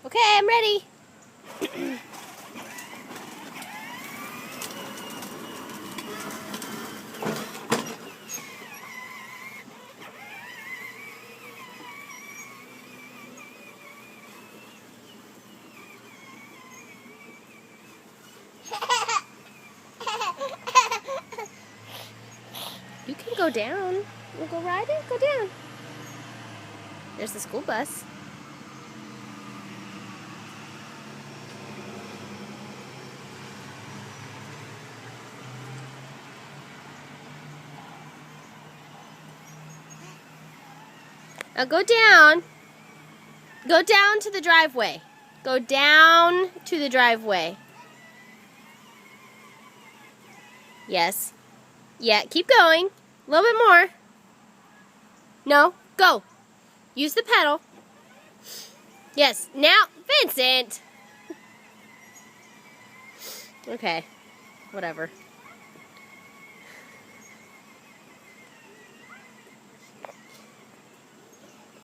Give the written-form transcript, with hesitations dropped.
Okay, I'm ready. You can go down. We'll go ride it. Go down. There's the school bus. Now go down. Go down to the driveway. Go down to the driveway. Yes. Yeah, keep going. A little bit more. No, go. Use the pedal. Yes, now, Vincent. Okay, whatever.